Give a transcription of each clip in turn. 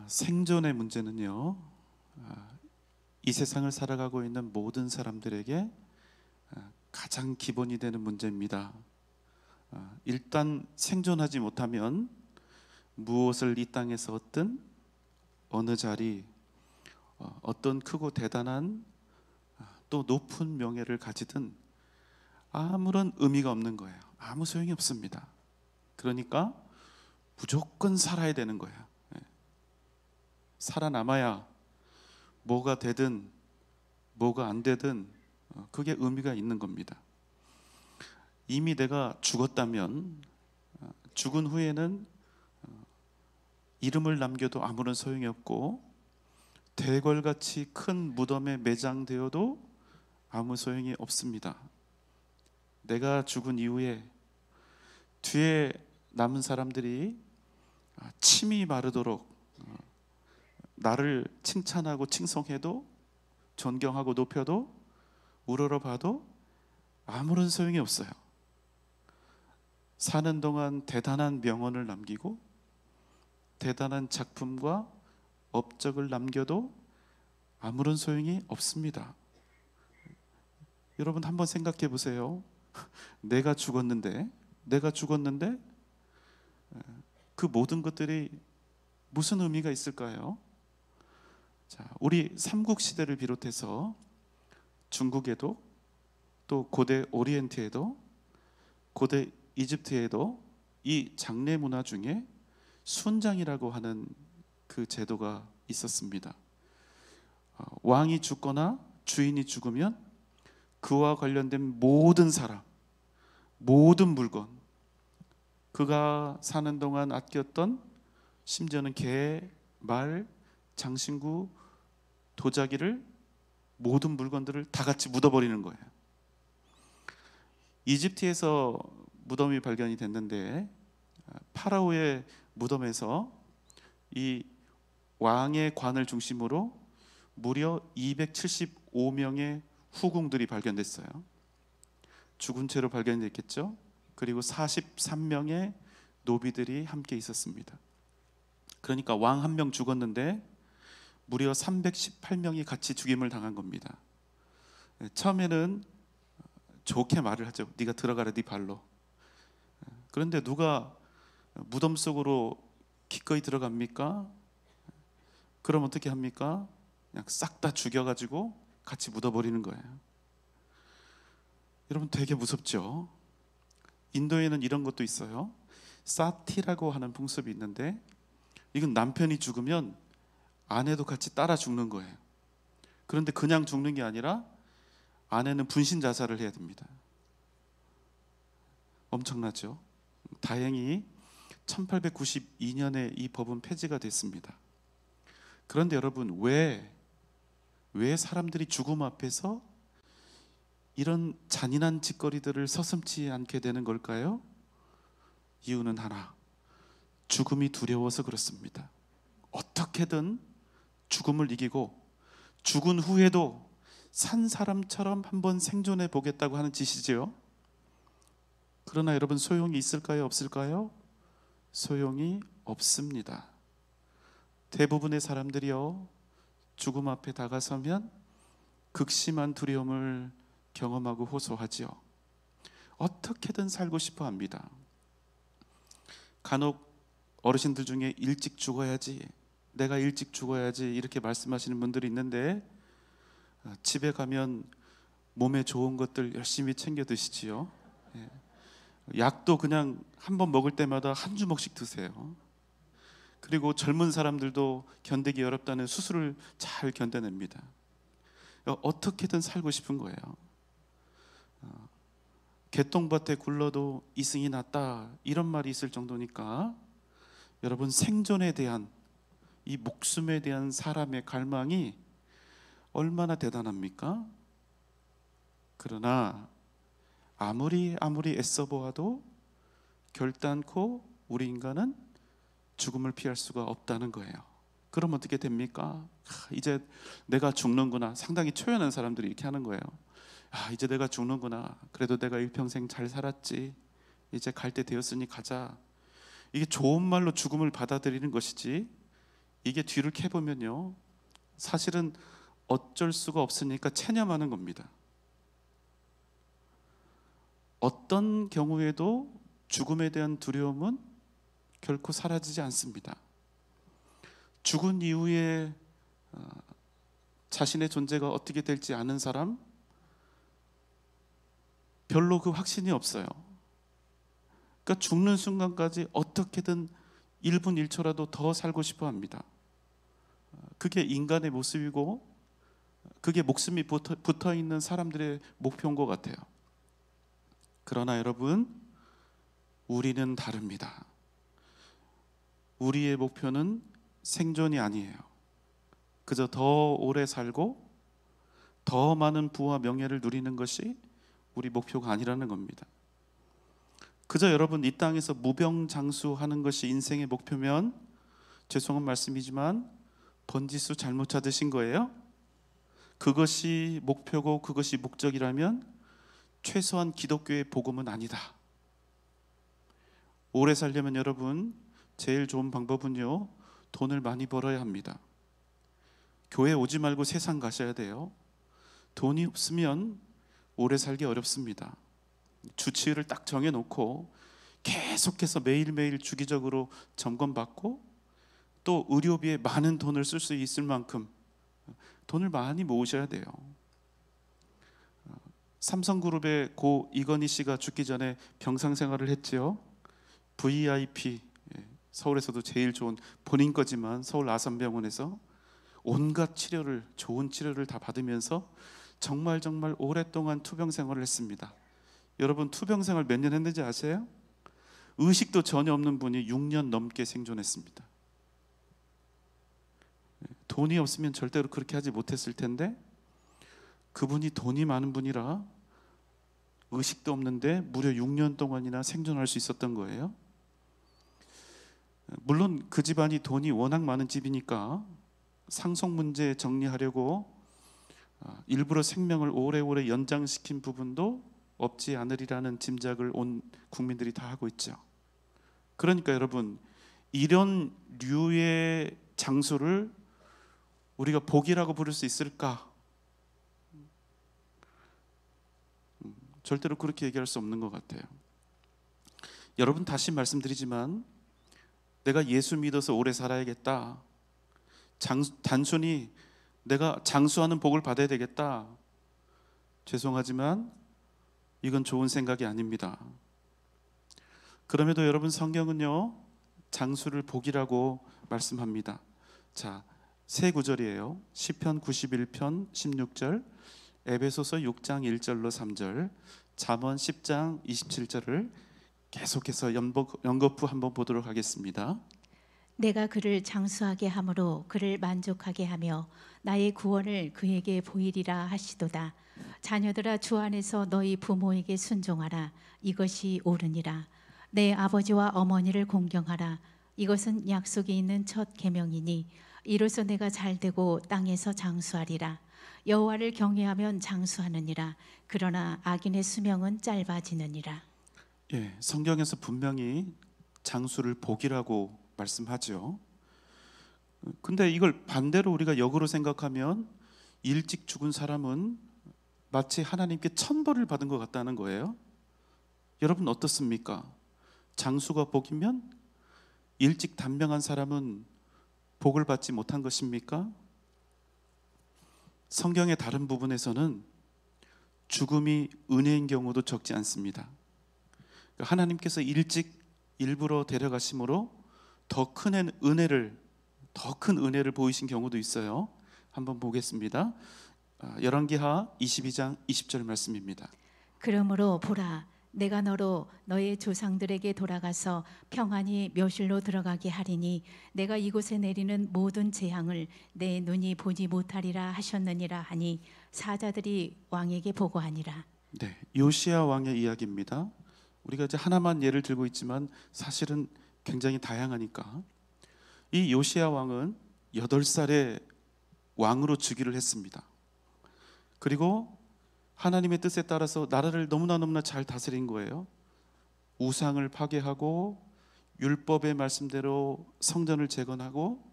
생존의 문제는요, 이 세상을 살아가고 있는 모든 사람들에게 가장 기본이 되는 문제입니다. 일단 생존하지 못하면 무엇을 이 땅에서 얻든 어느 자리, 어떤 크고 대단한 또 높은 명예를 가지든 아무런 의미가 없는 거예요. 아무 소용이 없습니다. 그러니까 무조건 살아야 되는 거예요. 살아남아야 뭐가 되든 뭐가 안 되든 그게 의미가 있는 겁니다. 이미 내가 죽었다면 죽은 후에는 이름을 남겨도 아무런 소용이 없고 대궐같이 큰 무덤에 매장되어도 아무 소용이 없습니다. 내가 죽은 이후에 뒤에 남은 사람들이 침이 마르도록 나를 칭찬하고 칭송해도 존경하고 높여도 우러러봐도 아무런 소용이 없어요. 사는 동안 대단한 명언을 남기고 대단한 작품과 업적을 남겨도 아무런 소용이 없습니다. 여러분 한번 생각해 보세요. 내가 죽었는데 그 모든 것들이 무슨 의미가 있을까요? 자, 우리 삼국시대를 비롯해서 중국에도 또 고대 오리엔트에도 고대 이집트에도 이 장례 문화 중에 순장이라고 하는 그 제도가 있었습니다. 왕이 죽거나 주인이 죽으면 그와 관련된 모든 사람, 모든 물건, 그가 사는 동안 아꼈던 심지어는 개, 말, 장신구, 도자기를 모든 물건들을 다 같이 묻어버리는 거예요. 이집트에서 무덤이 발견이 됐는데 파라오의 무덤에서 이 왕의 관을 중심으로 무려 275명의 후궁들이 발견됐어요. 죽은 채로 발견됐겠죠. 그리고 43명의 노비들이 함께 있었습니다. 그러니까 왕 한 명 죽었는데 무려 318명이 같이 죽임을 당한 겁니다. 처음에는 좋게 말을 하죠. 네가 들어가라 네 발로. 그런데 누가 무덤 속으로 기꺼이 들어갑니까? 그럼 어떻게 합니까? 그냥 싹 다 죽여가지고 같이 묻어버리는 거예요. 여러분 되게 무섭죠? 인도에는 이런 것도 있어요. 사티라고 하는 풍습이 있는데 이건 남편이 죽으면 아내도 같이 따라 죽는 거예요. 그런데 그냥 죽는 게 아니라 아내는 분신 자살을 해야 됩니다. 엄청나죠? 다행히 1892년에 이 법은 폐지가 됐습니다. 그런데 여러분 왜 사람들이 죽음 앞에서 이런 잔인한 짓거리들을 서슴지 않게 되는 걸까요? 이유는 하나, 죽음이 두려워서 그렇습니다. 어떻게든 죽음을 이기고 죽은 후에도 산 사람처럼 한번 생존해 보겠다고 하는 짓이지요. 그러나 여러분 소용이 있을까요? 없을까요? 소용이 없습니다. 대부분의 사람들이요, 죽음 앞에 다가서면 극심한 두려움을 경험하고 호소하지요. 어떻게든 살고 싶어 합니다. 간혹 어르신들 중에 일찍 죽어야지, 내가 일찍 죽어야지 이렇게 말씀하시는 분들이 있는데 집에 가면 몸에 좋은 것들 열심히 챙겨 드시지요. 약도 그냥 한 번 먹을 때마다 한 주먹씩 드세요. 그리고 젊은 사람들도 견디기 어렵다는 수술을 잘 견뎌냅니다. 어떻게든 살고 싶은 거예요. 개똥밭에 굴러도 이승이 낫다 이런 말이 있을 정도니까 여러분 생존에 대한 이 목숨에 대한 사람의 갈망이 얼마나 대단합니까? 그러나 아무리 애써 보아도 결단코 우리 인간은 죽음을 피할 수가 없다는 거예요. 그럼 어떻게 됩니까? 이제 내가 죽는구나. 상당히 초연한 사람들이 이렇게 하는 거예요. 이제 내가 죽는구나. 그래도 내가 일평생 잘 살았지. 이제 갈 때 되었으니 가자. 이게 좋은 말로 죽음을 받아들이는 것이지 이게 뒤를 캐보면요, 사실은 어쩔 수가 없으니까 체념하는 겁니다. 어떤 경우에도 죽음에 대한 두려움은 결코 사라지지 않습니다. 죽은 이후에 자신의 존재가 어떻게 될지 아는 사람 별로 그 확신이 없어요. 그러니까 죽는 순간까지 어떻게든 1분 1초라도 더 살고 싶어 합니다. 그게 인간의 모습이고 그게 목숨이 붙어 있는 사람들의 목표인 것 같아요. 그러나 여러분, 우리는 다릅니다. 우리의 목표는 생존이 아니에요. 그저 더 오래 살고 더 많은 부와 명예를 누리는 것이 우리 목표가 아니라는 겁니다. 그저 여러분 이 땅에서 무병장수하는 것이 인생의 목표면 죄송한 말씀이지만 번지수 잘못 찾으신 거예요. 그것이 목표고 그것이 목적이라면 최소한 기독교의 복음은 아니다. 오래 살려면 여러분 제일 좋은 방법은요, 돈을 많이 벌어야 합니다. 교회 오지 말고 세상 가셔야 돼요. 돈이 없으면 오래 살기 어렵습니다. 주치의를 딱 정해놓고 계속해서 매일매일 주기적으로 점검받고 또 의료비에 많은 돈을 쓸 수 있을 만큼 돈을 많이 모으셔야 돼요. 삼성그룹의 고 이건희 씨가 죽기 전에 병상생활을 했지요. VIP, 서울에서도 제일 좋은 본인 거지만 서울 아산병원에서 온갖 치료를, 좋은 치료를 다 받으면서 정말 오랫동안 투병생활을 했습니다. 여러분 투병생활 몇 년 했는지 아세요? 의식도 전혀 없는 분이 6년 넘게 생존했습니다. 돈이 없으면 절대로 그렇게 하지 못했을 텐데 그분이 돈이 많은 분이라 의식도 없는데 무려 6년 동안이나 생존할 수 있었던 거예요. 물론 그 집안이 돈이 워낙 많은 집이니까 상속 문제 정리하려고 일부러 생명을 오래오래 연장시킨 부분도 없지 않으리라는 짐작을 온 국민들이 다 하고 있죠. 그러니까 여러분, 이런 류의 장수를 우리가 복이라고 부를 수 있을까? 절대로 그렇게 얘기할 수 없는 것 같아요. 여러분, 다시 말씀드리지만 내가 예수 믿어서 오래 살아야겠다, 단순히 내가 장수하는 복을 받아야 되겠다, 죄송하지만 이건 좋은 생각이 아닙니다. 그럼에도 여러분, 성경은요 장수를 복이라고 말씀합니다. 자, 세 구절이에요. 시편 91편 16절, 에베소서 6장 1절로 3절, 잠언 10장 27절을 계속해서 연거푸 한번 보도록 하겠습니다. 내가 그를 장수하게 함으로 그를 만족하게 하며 나의 구원을 그에게 보이리라 하시도다. 자녀들아, 주 안에서 너희 부모에게 순종하라. 이것이 옳으니라. 내 아버지와 어머니를 공경하라. 이것은 약속이 있는 첫 계명이니 이로써 내가 잘되고 땅에서 장수하리라. 여호와를 경외하면 장수하느니라. 그러나 악인의 수명은 짧아지느니라. 예, 성경에서 분명히 장수를 복이라고 말씀하죠. 근데 이걸 반대로 우리가 역으로 생각하면 일찍 죽은 사람은 마치 하나님께 천벌을 받은 것 같다는 거예요. 여러분 어떻습니까? 장수가 복이면 일찍 단명한 사람은 복을 받지 못한 것입니까? 성경의 다른 부분에서는 죽음이 은혜인 경우도 적지 않습니다. 하나님께서 일찍 일부러 데려가심으로 더 큰 은혜를 보이신 경우도 있어요. 한번 보겠습니다. 열왕기하 22장 20절 말씀입니다. 그러므로 보라, 내가 너로 너의 조상들에게 돌아가서 평안히 묘실로 들어가게 하리니 내가 이곳에 내리는 모든 재앙을 내 눈이 보지 못하리라 하셨느니라 하니 사자들이 왕에게 보고하니라. 네, 요시야 왕의 이야기입니다. 우리가 이제 하나만 예를 들고 있지만 사실은 굉장히 다양하니까, 이 요시야 왕은 8살에 왕으로 즉위를 했습니다. 그리고 하나님의 뜻에 따라서 나라를 너무나 잘 다스린 거예요. 우상을 파괴하고 율법의 말씀대로 성전을 재건하고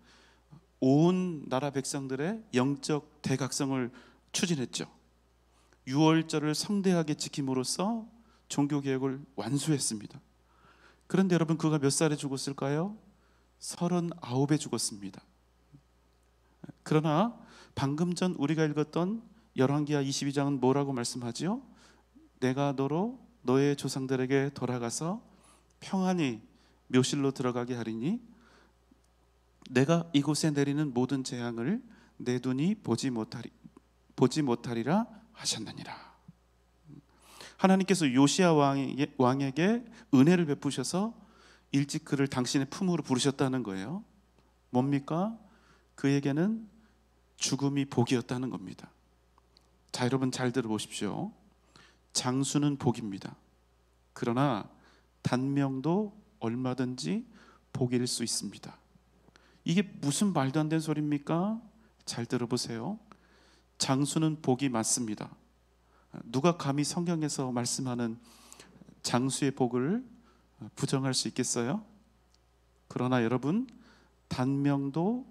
온 나라 백성들의 영적 대각성을 추진했죠. 유월절을 성대하게 지킴으로써 종교개혁을 완수했습니다. 그런데 여러분, 그가 몇 살에 죽었을까요? 39에 죽었습니다. 그러나 방금 전 우리가 읽었던 열왕기하 22장은 뭐라고 말씀하지요? 내가 너로 너의 조상들에게 돌아가서 평안히 묘실로 들어가게 하리니 내가 이곳에 내리는 모든 재앙을 내 눈이 보지 못하리라 하셨느니라. 하나님께서 요시야 왕에게 은혜를 베푸셔서 일찍 그를 당신의 품으로 부르셨다는 거예요. 뭡니까? 그에게는 죽음이 복이었다는 겁니다. 자, 여러분 잘 들어보십시오. 장수는 복입니다. 그러나 단명도 얼마든지 복일 수 있습니다. 이게 무슨 말도 안 되는 소리입니까? 잘 들어보세요. 장수는 복이 맞습니다. 누가 감히 성경에서 말씀하는 장수의 복을 부정할 수 있겠어요? 그러나 여러분, 단명도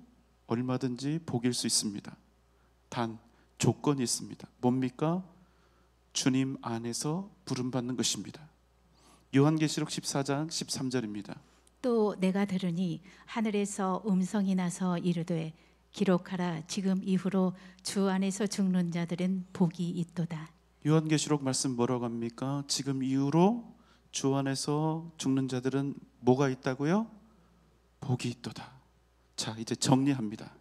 얼마든지 복일 수 있습니다. 단 조건이 있습니다. 뭡니까? 주님 안에서 부름받는 것입니다. 요한계시록 14장 13절입니다. 또 내가 들으니 하늘에서 음성이 나서 이르되 기록하라. 지금 이후로 주 안에서 죽는 자들은 복이 있도다. 요한계시록 말씀 뭐라고 합니까? 지금 이후로 주 안에서 죽는 자들은 뭐가 있다고요? 복이 있도다. 자, 이제 정리합니다.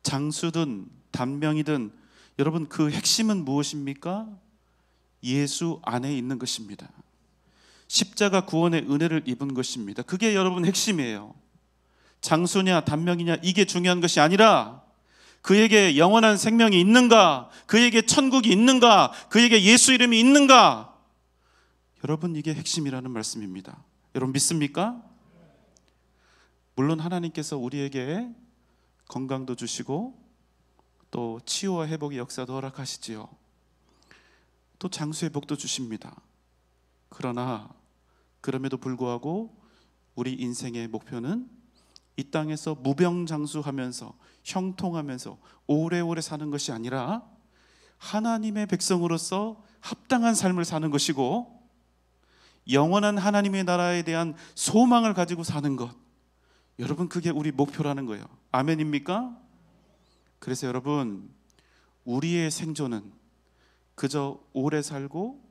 장수든 단명이든 여러분, 그 핵심은 무엇입니까? 예수 안에 있는 것입니다. 십자가 구원의 은혜를 입은 것입니다. 그게 여러분 핵심이에요. 장수냐 단명이냐 이게 중요한 것이 아니라 그에게 영원한 생명이 있는가, 그에게 천국이 있는가, 그에게 예수 이름이 있는가. 여러분, 이게 핵심이라는 말씀입니다. 여러분 믿습니까? 물론 하나님께서 우리에게 건강도 주시고 또 치유와 회복의 역사도 허락하시지요. 또 장수의 복도 주십니다. 그러나 그럼에도 불구하고 우리 인생의 목표는 이 땅에서 무병장수하면서 형통하면서 오래오래 사는 것이 아니라 하나님의 백성으로서 합당한 삶을 사는 것이고 영원한 하나님의 나라에 대한 소망을 가지고 사는 것. 여러분, 그게 우리 목표라는 거예요. 아멘입니까? 그래서 여러분, 우리의 생존은 그저 오래 살고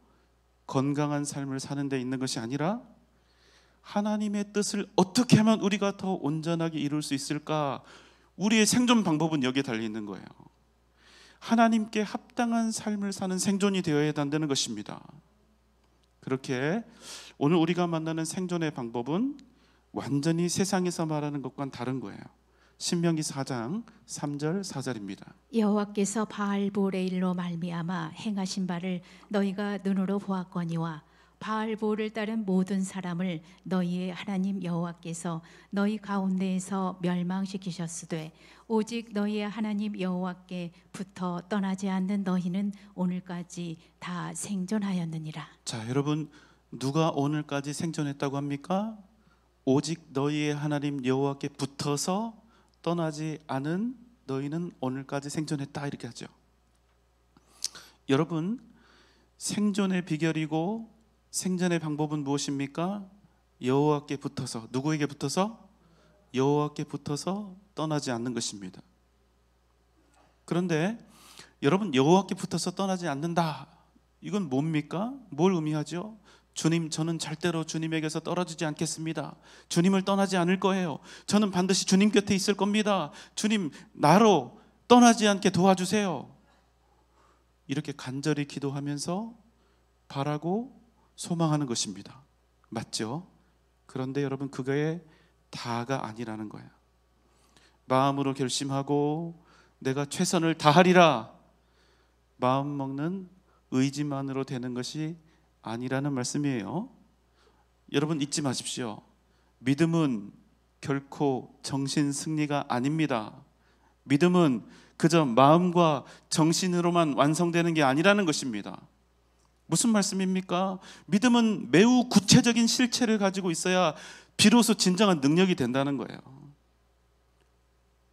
건강한 삶을 사는 데 있는 것이 아니라 하나님의 뜻을 어떻게 하면 우리가 더 온전하게 이룰 수 있을까? 우리의 생존 방법은 여기에 달려 있는 거예요. 하나님께 합당한 삶을 사는 생존이 되어야 한다는 것입니다. 그렇게 오늘 우리가 만나는 생존의 방법은 완전히 세상에서 말하는 것과는 다른 거예요. 신명기 4장 3절 4절입니다. 여호와께서 바알볼의 일로 말미암아 행하신 바를 너희가 눈으로 보았거니와 바알볼을 따른 모든 사람을 너희의 하나님 여호와께서 너희 가운데에서 멸망시키셨으되 오직 너희의 하나님 여호와께 붙어 떠나지 않는 너희는 오늘까지 다 생존하였느니라. 자, 여러분, 누가 오늘까지 생존했다고 합니까? 오직 너희의 하나님 여호와께 붙어서 떠나지 않은 너희는 오늘까지 생존했다, 이렇게 하죠. 여러분, 생존의 비결이고 생존의 방법은 무엇입니까? 여호와께 붙어서, 누구에게 붙어서? 여호와께 붙어서 떠나지 않는 것입니다. 그런데 여러분, 여호와께 붙어서 떠나지 않는다, 이건 뭡니까? 뭘 의미하죠? 주님, 저는 절대로 주님에게서 떨어지지 않겠습니다. 주님을 떠나지 않을 거예요. 저는 반드시 주님 곁에 있을 겁니다. 주님, 나로 떠나지 않게 도와주세요. 이렇게 간절히 기도하면서 바라고 소망하는 것입니다. 맞죠? 그런데 여러분, 그거의 다가 아니라는 거예요. 마음으로 결심하고 내가 최선을 다하리라 마음 먹는 의지만으로 되는 것이 아니라는 말씀이에요. 여러분, 잊지 마십시오. 믿음은 결코 정신 승리가 아닙니다. 믿음은 그저 마음과 정신으로만 완성되는 게 아니라는 것입니다. 무슨 말씀입니까? 믿음은 매우 구체적인 실체를 가지고 있어야 비로소 진정한 능력이 된다는 거예요.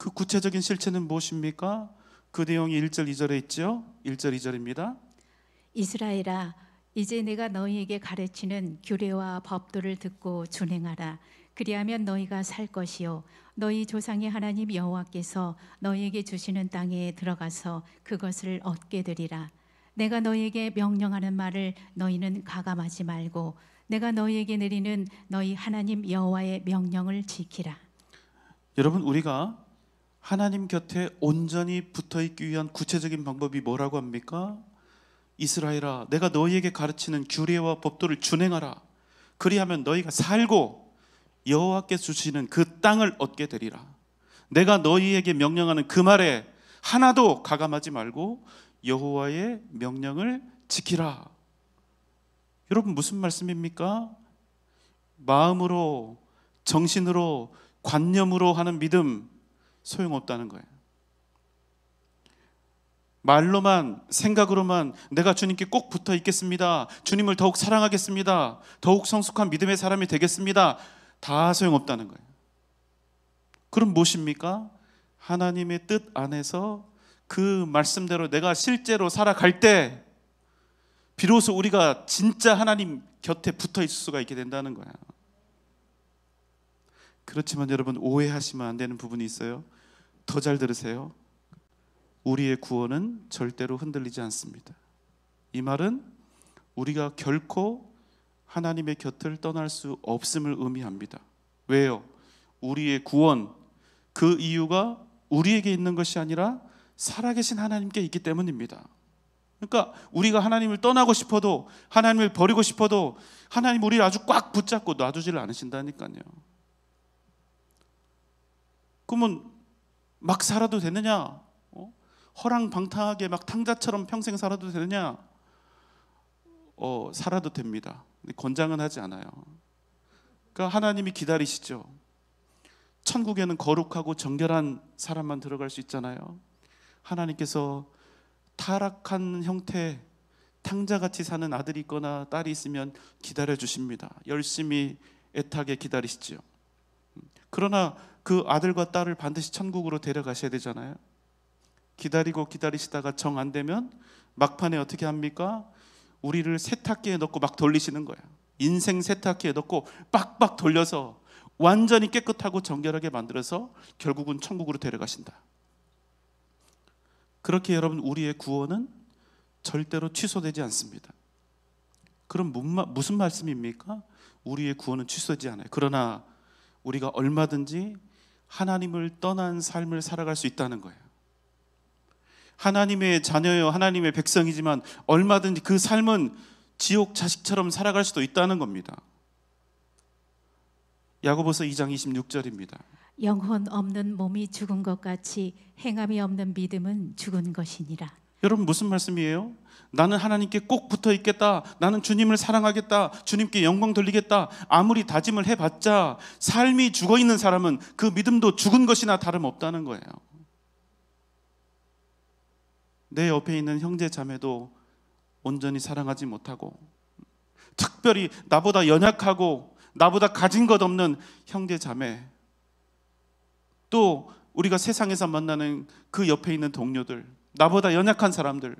그 구체적인 실체는 무엇입니까? 그 내용이 1절 2절에 있죠. 1절 2절입니다. 이스라엘아, 이제 내가 너희에게 가르치는 규례와 법도를 듣고 준행하라. 그리하면 너희가 살 것이요 너희 조상의 하나님 여호와께서 너희에게 주시는 땅에 들어가서 그것을 얻게 되리라. 내가 너희에게 명령하는 말을 너희는 가감하지 말고 내가 너희에게 내리는 너희 하나님 여호와의 명령을 지키라. 여러분, 우리가 하나님 곁에 온전히 붙어 있기 위한 구체적인 방법이 뭐라고 합니까? 이스라엘아, 내가 너희에게 가르치는 규례와 법도를 준행하라. 그리하면 너희가 살고 여호와께서 주시는 그 땅을 얻게 되리라. 내가 너희에게 명령하는 그 말에 하나도 가감하지 말고 여호와의 명령을 지키라. 여러분, 무슨 말씀입니까? 마음으로, 정신으로, 관념으로 하는 믿음 소용없다는 거예요. 말로만, 생각으로만 내가 주님께 꼭 붙어 있겠습니다, 주님을 더욱 사랑하겠습니다, 더욱 성숙한 믿음의 사람이 되겠습니다, 다 소용없다는 거예요. 그럼 무엇입니까? 하나님의 뜻 안에서 그 말씀대로 내가 실제로 살아갈 때 비로소 우리가 진짜 하나님 곁에 붙어 있을 수가 있게 된다는 거예요. 그렇지만 여러분, 오해하시면 안 되는 부분이 있어요. 더 잘 들으세요. 우리의 구원은 절대로 흔들리지 않습니다. 이 말은 우리가 결코 하나님의 곁을 떠날 수 없음을 의미합니다. 왜요? 우리의 구원, 그 이유가 우리에게 있는 것이 아니라 살아계신 하나님께 있기 때문입니다. 그러니까 우리가 하나님을 떠나고 싶어도, 하나님을 버리고 싶어도 하나님 우리를 아주 꽉 붙잡고 놔두지를 않으신다니까요. 그러면 막 살아도 되느냐? 허랑방탕하게 막 탕자처럼 평생 살아도 되느냐? 살아도 됩니다. 근데 권장은 하지 않아요. 그러니까 하나님이 기다리시죠. 천국에는 거룩하고 정결한 사람만 들어갈 수 있잖아요. 하나님께서 타락한 형태, 탕자같이 사는 아들이 있거나 딸이 있으면 기다려 주십니다. 열심히 애타게 기다리시죠. 그러나 그 아들과 딸을 반드시 천국으로 데려가셔야 되잖아요. 기다리고 기다리시다가 정 안 되면 막판에 어떻게 합니까? 우리를 세탁기에 넣고 막 돌리시는 거예요. 인생 세탁기에 넣고 빡빡 돌려서 완전히 깨끗하고 정결하게 만들어서 결국은 천국으로 데려가신다. 그렇게 여러분, 우리의 구원은 절대로 취소되지 않습니다. 그럼 무슨 말씀입니까? 우리의 구원은 취소되지 않아요. 그러나 우리가 얼마든지 하나님을 떠난 삶을 살아갈 수 있다는 거예요. 하나님의 자녀요, 하나님의 백성이지만 얼마든지 그 삶은 지옥 자식처럼 살아갈 수도 있다는 겁니다. 야고보서 2장 26절입니다. 영혼 없는 몸이 죽은 것 같이 행함이 없는 믿음은 죽은 것이니라. 여러분, 무슨 말씀이에요? 나는 하나님께 꼭 붙어 있겠다, 나는 주님을 사랑하겠다, 주님께 영광 돌리겠다, 아무리 다짐을 해봤자 삶이 죽어 있는 사람은 그 믿음도 죽은 것이나 다름없다는 거예요. 내 옆에 있는 형제 자매도 온전히 사랑하지 못하고, 특별히 나보다 연약하고 나보다 가진 것 없는 형제 자매, 또 우리가 세상에서 만나는 그 옆에 있는 동료들, 나보다 연약한 사람들,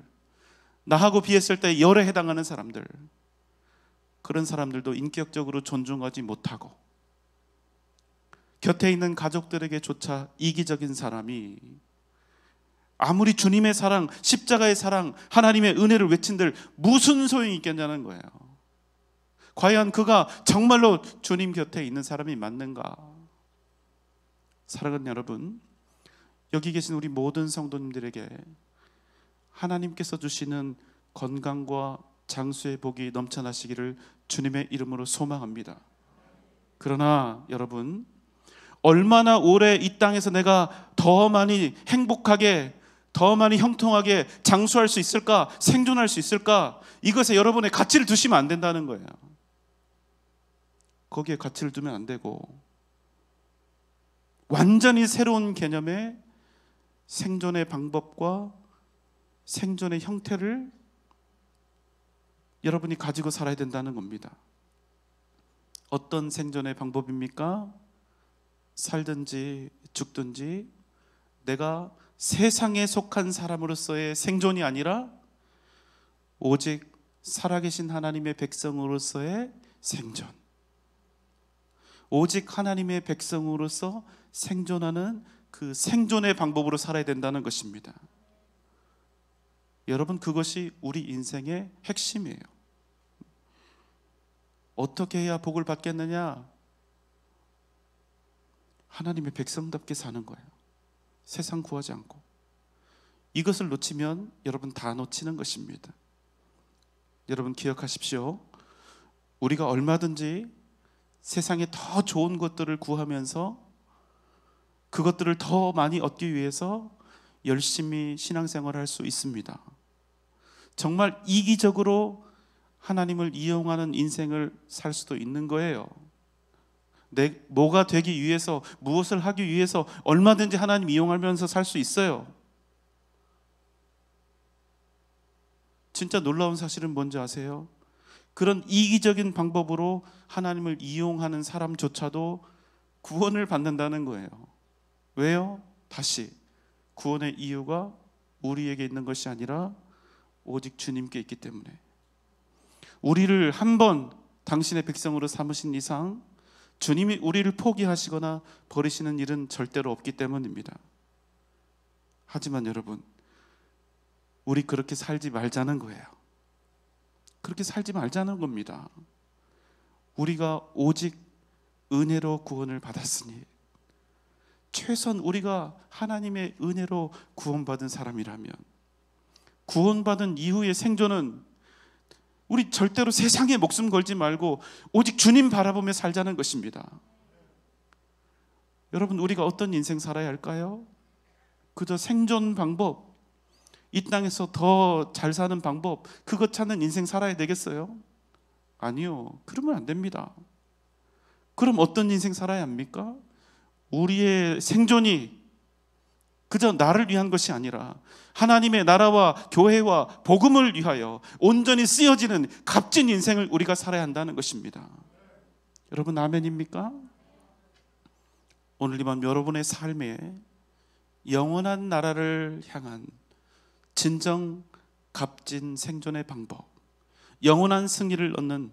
나하고 비했을 때 열에 해당하는 사람들, 그런 사람들도 인격적으로 존중하지 못하고 곁에 있는 가족들에게조차 이기적인 사람이 아무리 주님의 사랑, 십자가의 사랑, 하나님의 은혜를 외친들 무슨 소용이 있겠냐는 거예요. 과연 그가 정말로 주님 곁에 있는 사람이 맞는가? 사랑하는 여러분, 여기 계신 우리 모든 성도님들에게 하나님께서 주시는 건강과 장수의 복이 넘쳐나시기를 주님의 이름으로 소망합니다. 그러나 여러분, 얼마나 오래 이 땅에서 내가 더 많이 행복하게, 더 많이 형통하게 장수할 수 있을까, 생존할 수 있을까, 이것에 여러분의 가치를 두시면 안 된다는 거예요. 거기에 가치를 두면 안 되고 완전히 새로운 개념의 생존의 방법과 생존의 형태를 여러분이 가지고 살아야 된다는 겁니다. 어떤 생존의 방법입니까? 살든지 죽든지 내가 세상에 속한 사람으로서의 생존이 아니라 오직 살아계신 하나님의 백성으로서의 생존, 오직 하나님의 백성으로서 생존하는 그 생존의 방법으로 살아야 된다는 것입니다. 여러분, 그것이 우리 인생의 핵심이에요. 어떻게 해야 복을 받겠느냐? 하나님의 백성답게 사는 거예요. 세상 구하지 않고. 이것을 놓치면 여러분 다 놓치는 것입니다. 여러분 기억하십시오. 우리가 얼마든지 세상에 더 좋은 것들을 구하면서 그것들을 더 많이 얻기 위해서 열심히 신앙생활을 할 수 있습니다. 정말 이기적으로 하나님을 이용하는 인생을 살 수도 있는 거예요. 뭐가 되기 위해서, 무엇을 하기 위해서 얼마든지 하나님 이용하면서 살 수 있어요. 진짜 놀라운 사실은 뭔지 아세요? 그런 이기적인 방법으로 하나님을 이용하는 사람조차도 구원을 받는다는 거예요. 왜요? 다시 구원의 이유가 우리에게 있는 것이 아니라 오직 주님께 있기 때문에. 우리를 한번 당신의 백성으로 삼으신 이상 주님이 우리를 포기하시거나 버리시는 일은 절대로 없기 때문입니다. 하지만 여러분, 우리 그렇게 살지 말자는 거예요. 그렇게 살지 말자는 겁니다. 우리가 오직 은혜로 구원을 받았으니, 최소한 우리가 하나님의 은혜로 구원받은 사람이라면, 구원받은 이후의 생존은 우리 절대로 세상에 목숨 걸지 말고 오직 주님 바라보며 살자는 것입니다. 여러분, 우리가 어떤 인생 살아야 할까요? 그저 생존 방법, 이 땅에서 더 잘 사는 방법, 그것 찾는 인생 살아야 되겠어요? 아니요, 그러면 안 됩니다. 그럼 어떤 인생 살아야 합니까? 우리의 생존이 그저 나를 위한 것이 아니라 하나님의 나라와 교회와 복음을 위하여 온전히 쓰여지는 값진 인생을 우리가 살아야 한다는 것입니다. 여러분, 아멘입니까? 오늘 이 밤 여러분의 삶에 영원한 나라를 향한 진정 값진 생존의 방법, 영원한 승리를 얻는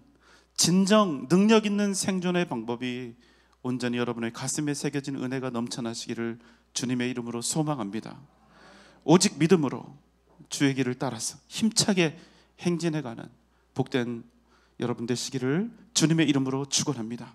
진정 능력 있는 생존의 방법이 온전히 여러분의 가슴에 새겨진 은혜가 넘쳐나시기를 주님의 이름으로 소망합니다. 오직 믿음으로 주의 길을 따라서 힘차게 행진해가는 복된 여러분 되시기를 주님의 이름으로 축원합니다.